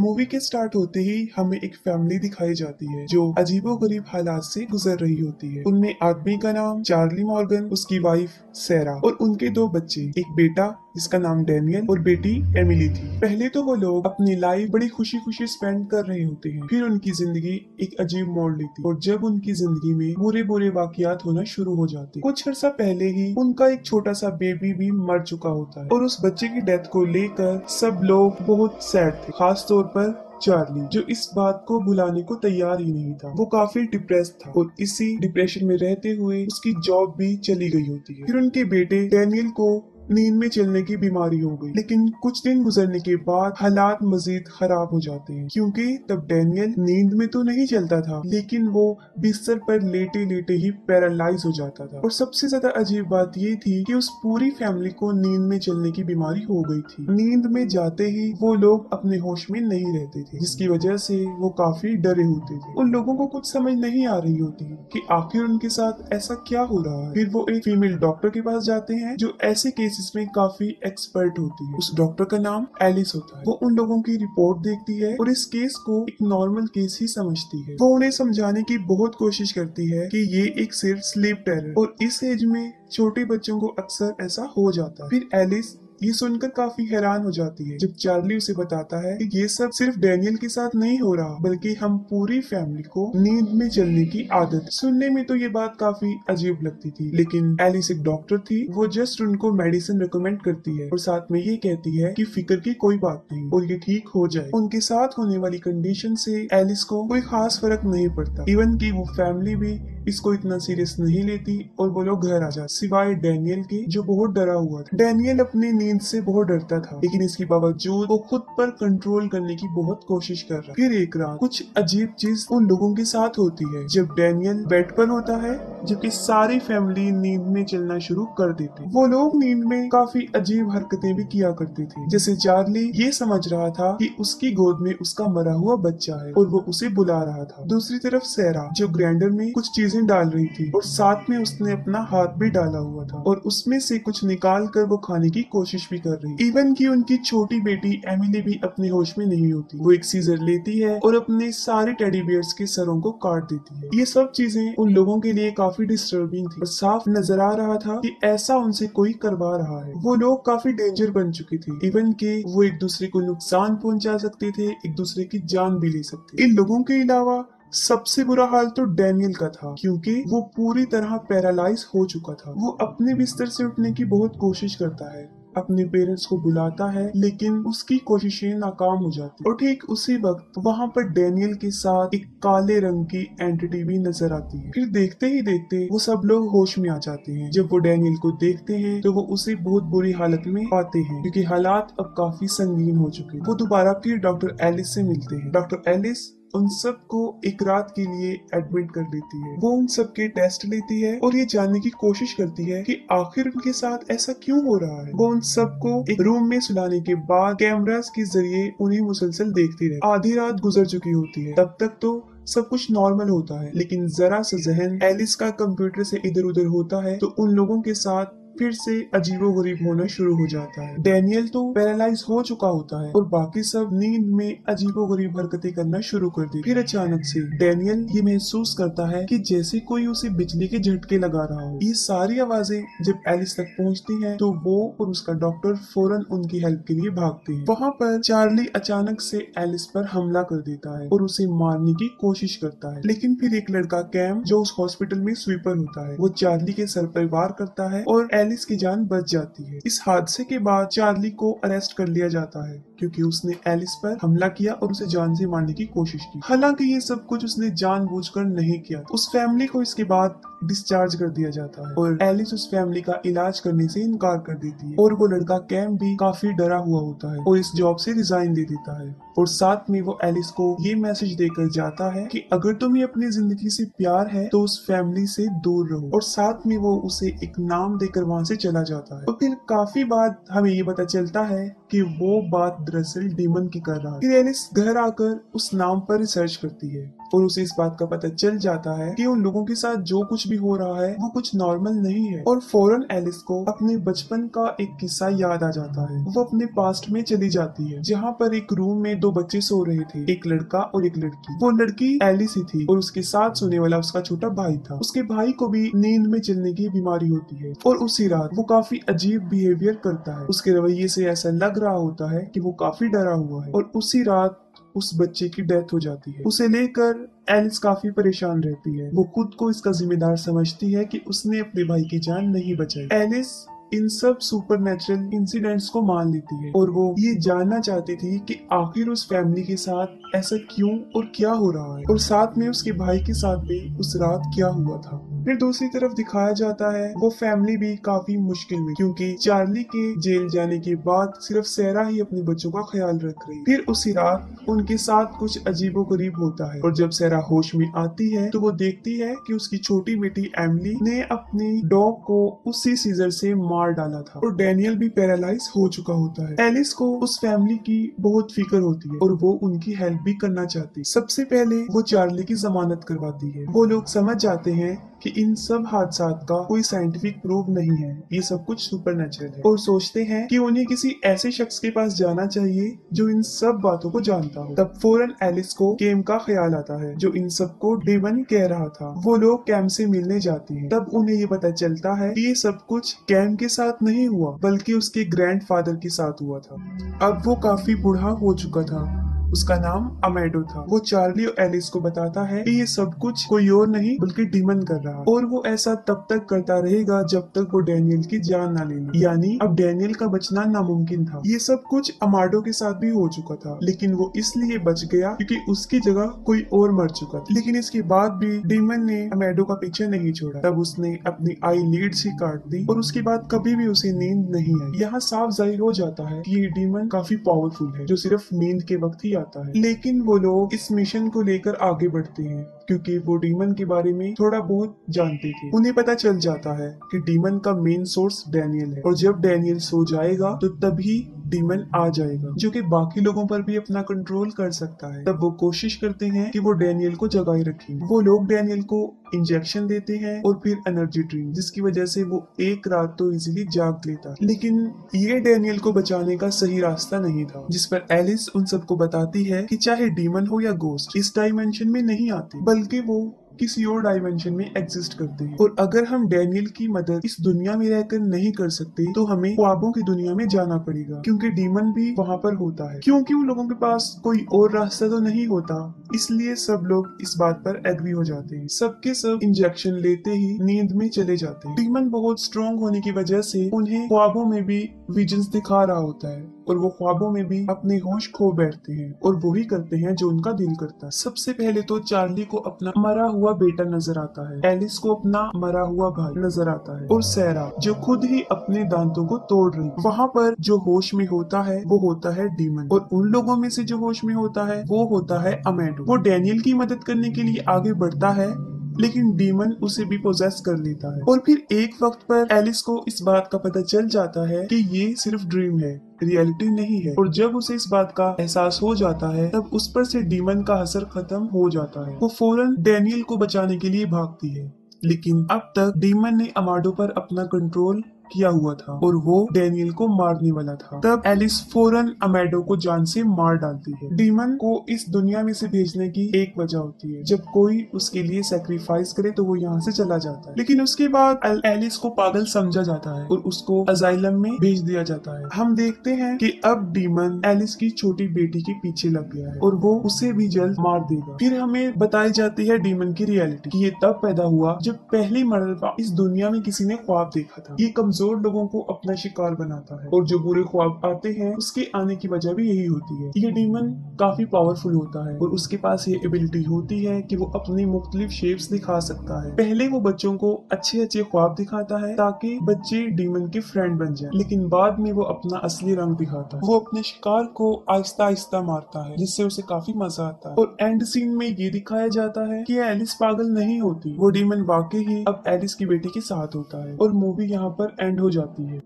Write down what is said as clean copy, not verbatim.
Movie के start होते ही हमें एक फैमिली दिखाई जाती है जो अजीबोगरीब हालात से गुजर रही होती है। उनमें आदमी का नाम चार्ली मॉर्गन, उसकी वाइफ सैरा और उनके दो बच्चे, एक बेटा जिसका नाम डैनियल और बेटी एमिली थी। पहले तो वो लोग अपनी लाइफ बड़ी खुशी खुशी स्पेंड कर रहे होते हैं, फिर उनकी जिंदगी एक अजीब मोड़ लेती है और जब उनकी जिंदगी में बुरे बुरे वाकयात होना शुरू हो जाते। कुछ अर्सा पहले ही उनका एक छोटा सा बेबी भी मर चुका होता है और उस बच्चे की डेथ को लेकर सब लोग बहुत सैड थे, खास तौर पर चार्ली, जो इस बात को भुलाने को तैयार ही नहीं था। वो काफी डिप्रेस था और इसी डिप्रेशन में रहते हुए उसकी जॉब भी चली गई होती है। फिर उनके बेटे डैनियल को नींद में चलने की बीमारी हो गई, लेकिन कुछ दिन गुजरने के बाद हालात मजीद खराब हो जाते हैं, क्योंकि तब डैनियल नींद में तो नहीं चलता था, लेकिन वो बिस्तर पर लेटे लेटे ही पैरालाइज हो जाता था। और सबसे ज्यादा अजीब बात ये थी कि उस पूरी फैमिली को नींद में चलने की बीमारी हो गई थी। नींद में जाते ही वो लोग अपने होश में नहीं रहते थे, जिसकी वजह से वो काफी डरे होते थे। उन लोगों को कुछ समझ नहीं आ रही होती कि आखिर उनके साथ ऐसा क्या हो रहा है। फिर वो एक फीमेल डॉक्टर के पास जाते हैं जो ऐसे केसेस में काफी एक्सपर्ट होती है। उस डॉक्टर का नाम एलिस होता है। वो उन लोगों की रिपोर्ट देखती है और इस केस को एक नॉर्मल केस ही समझती है। वो उन्हें समझाने की बहुत कोशिश करती है कि ये एक सिर्फ स्लीप टेरर और इस एज में छोटे बच्चों को अक्सर ऐसा हो जाता है। फिर एलिस ये सुनकर काफी हैरान हो जाती है जब चार्ली उसे बताता है कि ये सब सिर्फ डैनियल के साथ नहीं हो रहा, बल्कि हम पूरी फैमिली को नींद में चलने की आदत। सुनने में तो ये बात काफी अजीब लगती थी, लेकिन एलिस एक डॉक्टर थी। वो जस्ट उनको मेडिसिन रिकमेंड करती है और साथ में ये कहती है कि फिक्र की कोई बात नहीं और ये ठीक हो जाए। उनके साथ होने वाली कंडीशन से एलिस को कोई खास फर्क नहीं पड़ता, इवन की वो फैमिली भी इसको इतना सीरियस नहीं लेती और वो लोग घर आ जाते, सिवाय डैनियल के जो बहुत डरा हुआ था। डैनियल अपनी नींद से बहुत डरता था, लेकिन इसके बावजूद वो खुद पर कंट्रोल करने की बहुत कोशिश कर रहा। फिर एक रात कुछ अजीब चीज उन लोगों के साथ होती है जब डैनियल बेड पर होता है, जबकि सारी फैमिली नींद में चलना शुरू कर देती। वो लोग नींद में काफी अजीब हरकतें भी किया करते थे, जैसे चार्ली ये समझ रहा था कि उसकी गोद में उसका मरा हुआ बच्चा है और वो उसे बुला रहा था। दूसरी तरफ सैरा जो ग्राइंडर में कुछ चीजें डाल रही थी और साथ में उसने अपना हाथ भी डाला हुआ था और उसमें से कुछ निकाल कर वो खाने की कोशिश भी कर रही। इवन की उनकी छोटी बेटी एमिली भी अपने होश में नहीं होती। वो एक सीजर लेती है और अपने सारे टेडी बियर्स के सरों को काट देती है। ये सब चीजें उन लोगों के लिए काफी डिस्टर्बिंग थी और साफ नजर आ रहा था कि ऐसा उनसे कोई करवा रहा है। वो लोग काफी डेंजर बन चुके थे, इवन के वो एक दूसरे को नुकसान पहुंचा सकते थे, एक दूसरे की जान भी ले सकते। इन लोगों के अलावा सबसे बुरा हाल तो डैनियल का था, क्योंकि वो पूरी तरह पैरालाइज हो चुका था। वो अपने बिस्तर से उठने की बहुत कोशिश करता है, अपने पेरेंट्स को बुलाता है, लेकिन उसकी कोशिशें नाकाम हो जाती। और ठीक उसी वक्त वहाँ पर डैनियल के साथ एक काले रंग की एंटिटी भी नजर आती है। फिर देखते ही देखते वो सब लोग होश में आ जाते हैं। जब वो डैनियल को देखते हैं तो वो उसे बहुत बुरी हालत में पाते हैं, क्योंकि हालात अब काफी संगीन हो चुके हैं। वो दोबारा फिर डॉक्टर एलिस से मिलते हैं। डॉक्टर एलिस उन सब को एक रात के लिए एडमिट कर लेती है। वो उन सब के टेस्ट लेती है और ये जानने की कोशिश करती है कि आखिर उनके साथ ऐसा क्यों हो रहा है। वो उन सब को एक रूम में सुलाने के बाद कैमरास के जरिए उन्हें मुसलसल देखती रहे। आधी रात गुजर चुकी होती है, तब तक तो सब कुछ नॉर्मल होता है, लेकिन जरा सा जहन एलिस का कंप्यूटर से इधर उधर होता है तो उन लोगों के साथ फिर से अजीबोगरीब होना शुरू हो जाता है। डैनियल तो पैरालाइज हो चुका होता है और बाकी सब नींद में अजीबोगरीब हरकतें करना शुरू कर देते। फिर अचानक से डैनियल ये महसूस करता है कि जैसे कोई उसे बिजली के झटके लगा रहा हो। ये सारी आवाजें जब एलिस तक पहुंचती हैं तो वो और उसका डॉक्टर फौरन उनकी हेल्प के लिए भागते हैं। वहाँ पर चार्ली अचानक से एलिस पर हमला कर देता है और उसे मारने की कोशिश करता है, लेकिन फिर एक लड़का कैम जो उस हॉस्पिटल में स्वीपर होता है, वो चार्ली के सर पर वार करता है और एलिस की जान बच जाती है। इस हादसे के बाद चार्ली को अरेस्ट कर लिया जाता है, क्योंकि उसने एलिस पर हमला किया और उसे जान से मारने की कोशिश की। हालांकि ये सब कुछ उसने जानबूझकर नहीं किया। उस फैमिली को इसके बाद डिस्चार्ज कर दिया जाता है और एलिस उस फैमिली का इलाज करने से इनकार कर देती है और वो लड़का कैम भी काफी डरा हुआ होता है और इस जॉब से रिजाइन दे देता है। और साथ में वो एलिस को ये मैसेज देकर जाता है कि अगर तुम्हें अपनी जिंदगी से प्यार है तो उस फैमिली से दूर रहो, और साथ में वो उसे एक नाम देकर वहाँ से चला जाता है। और फिर काफी बाद हमें ये पता चलता है कि वो बात दरअसल डीमन की कर रहा है। फिर एलिस घर आकर उस नाम पर रिसर्च करती है और उसे इस बात का पता चल जाता है कि उन लोगों के साथ जो कुछ भी हो रहा है वो कुछ नॉर्मल नहीं है। और फौरन एलिस को अपने बचपन का एक किस्सा याद आ जाता है। वो अपने पास्ट में चली जाती है जहाँ पर एक रूम में दो बच्चे सो रहे थे, एक लड़का और एक लड़की। वो लड़की एलिस ही थी और उसके साथ सोने वाला उसका छोटा भाई था। उसके भाई को भी नींद में चलने की बीमारी होती है और उसी रात वो काफी अजीब बिहेवियर करता है। उसके रवैये से ऐसा लग रहा होता है कि वो काफी डरा हुआ है और उसी रात उस बच्चे की डेथ हो जाती है। उसे लेकर एलिस काफी परेशान रहती है। वो खुद को इसका जिम्मेदार समझती है कि उसने अपने भाई की जान नहीं बचाई। एलिस इन सब सुपरनेचुरल इंसिडेंट्स को मान लेती है और वो ये जानना चाहती थी कि आखिर उस फैमिली के साथ ऐसा क्यों और क्या हो रहा है, और साथ में उसके भाई के साथ भी उस रात क्या हुआ था। फिर दूसरी तरफ दिखाया जाता है वो फैमिली भी काफी मुश्किल में, क्योंकि चार्ली के जेल जाने के बाद सिर्फ सैरा ही अपने बच्चों का ख्याल रख रही। फिर उसी रात उनके साथ कुछ अजीबोगरीब होता है और जब सैरा होश में आती है तो वो देखती है कि उसकी छोटी बेटी एमिली ने अपनी डॉग को उसी सीजर से मार डाला था और डैनियल भी पैरालाइज हो चुका होता है। एलिस को उस फैमिली की बहुत फिक्र होती है और वो उनकी हेल्प भी करना चाहती है। सबसे पहले वो चार्ली की जमानत करवाती है। वो लोग समझ जाते हैं कि इन सब हादसात का कोई साइंटिफिक प्रूफ नहीं है, ये सब कुछ सुपरनेचुरल है, और सोचते हैं कि उन्हें किसी ऐसे शख्स के पास जाना चाहिए जो इन सब बातों को जानता हो। तब फौरन एलिस को कैम का ख्याल आता है जो इन सबको डेवन कह रहा था। वो लोग कैम से मिलने जाते हैं। तब उन्हें ये पता चलता है कि ये सब कुछ कैम के साथ नहीं हुआ बल्कि उसके ग्रैंडफादर के साथ हुआ था। अब वो काफी बूढ़ा हो चुका था। उसका नाम अमेडो था। वो चार्ली और एलिस को बताता है कि ये सब कुछ कोई और नहीं बल्कि डीमन कर रहा है और वो ऐसा तब तक करता रहेगा जब तक वो डैनियल की जान ना ले ले। यानी अब डैनियल का बचना नामुमकिन था। ये सब कुछ अमाडो के साथ भी हो चुका था, लेकिन वो इसलिए बच गया क्योंकि उसकी जगह कोई और मर चुका था। लेकिन इसके बाद भी डीमन ने अमेडो का पीछे नहीं छोड़ा। तब उसने अपनी आई लीड से काट दी और उसके बाद कभी भी उसे नींद नहीं आई। यहाँ साफ जाहिर हो जाता है कि ये डीमन काफी पावरफुल है जो सिर्फ नींद के वक्त ही आता है। लेकिन वो लोग इस मिशन को लेकर आगे बढ़ते हैं क्योंकि वो डीमन के बारे में थोड़ा बहुत जानते थे। उन्हें पता चल जाता है कि डीमन का मेन सोर्स डैनियल है और जब डैनियल सो जाएगा तो तभी डीमन आ जाएगा जो कि बाकी लोगों पर भी अपना कंट्रोल कर सकता है। तब वो कोशिश करते हैं कि वो डैनियल को जगाए रखें। वो लोग डैनियल को इंजेक्शन देते हैं और फिर एनर्जी ड्रिंक, जिसकी वजह से वो एक रात तो इजीली जाग लेता है। लेकिन ये डैनियल को बचाने का सही रास्ता नहीं था, जिस पर एलिस उन सबको बताती है कि चाहे डीमन हो या गोस्ट इस डायमेंशन में नहीं आते बल्कि वो किसी और डायमेंशन में एग्जिस्ट करते हैं। और अगर हम डैनियल की मदद इस दुनिया में रहकर नहीं कर सकते तो हमें ख्वाबों की दुनिया में जाना पड़ेगा, क्योंकि डीमन भी वहाँ पर होता है। क्योंकि उन लोगों के पास कोई और रास्ता तो नहीं होता, इसलिए सब लोग इस बात पर एग्री हो जाते हैं। सबके सब इंजेक्शन लेते ही नींद में चले जाते हैं। डीमन बहुत स्ट्रॉन्ग होने की वजह से उन्हें ख्वाबों में भी विजन्स दिखा रहा होता है और वो ख्वाबों में भी अपने होश खो बैठते हैं और वही करते हैं जो उनका दिल करता है। सबसे पहले तो चार्ली को अपना मरा हुआ बेटा नजर आता है, एलिस को अपना मरा हुआ भाई नजर आता है और सैरा जो खुद ही अपने दांतों को तोड़ रही। वहाँ पर जो होश में होता है वो होता है डीमन, और उन लोगों में से जो होश में होता है वो होता है अमेडो। वो डैनियल की मदद करने के लिए आगे बढ़ता है लेकिन डीमन उसे भी पोजेस कर लेता है। और फिर एक वक्त पर एलिस को इस बात का पता चल जाता है कि ये सिर्फ ड्रीम है, रियलिटी नहीं है। और जब उसे इस बात का एहसास हो जाता है तब उस पर से डीमन का असर खत्म हो जाता है। वो फौरन डैनियल को बचाने के लिए भागती है, लेकिन अब तक डीमन ने अमाडो पर अपना कंट्रोल किया हुआ था और वो डैनियल को मारने वाला था। तब एलिस फौरन अमेडो को जान से मार डालती है। डीमन को इस दुनिया में से भेजने की एक वजह होती है, जब कोई उसके लिए सैक्रिफाइस करे तो वो यहाँ से चला जाता है। लेकिन उसके बाद एलिस को पागल समझा जाता है और उसको अजाइलम में भेज दिया जाता है। हम देखते हैं कि अब डीमन एलिस की छोटी बेटी के पीछे लग गया है और वो उसे भी जल्द मार देगा। फिर हमें बताई जाती है डीमन की रियलिटी कि ये तब पैदा हुआ जब पहली मर्तबा इस दुनिया में किसी ने ख्वाब देखा था। ये कमजोर लोगों को अपना शिकार बनाता है और जो बुरे ख्वाब आते हैं उसके आने की वजह भी यही होती है। ये डीमन काफी पावरफुल होता है और उसके पास ये एबिलिटी होती है कि वो अपनी मुख्तलिफ शेप्स दिखा सकता है। पहले वो बच्चों को अच्छे अच्छे ख्वाब दिखाता है ताकि बच्चे डीमन के फ्रेंड बन जाएं, लेकिन बाद में वो अपना असली रंग दिखाता है। वो अपने शिकार को आहिस्ता आहिस्ता मारता है जिससे उसे काफी मजा आता है। और एंड सीन में ये दिखाया जाता है कि एलिस पागल नहीं होती, वो डीमन वाकई ही अब एलिस की बेटी के साथ होता है और मूवी यहाँ पर एंड हो जाती है।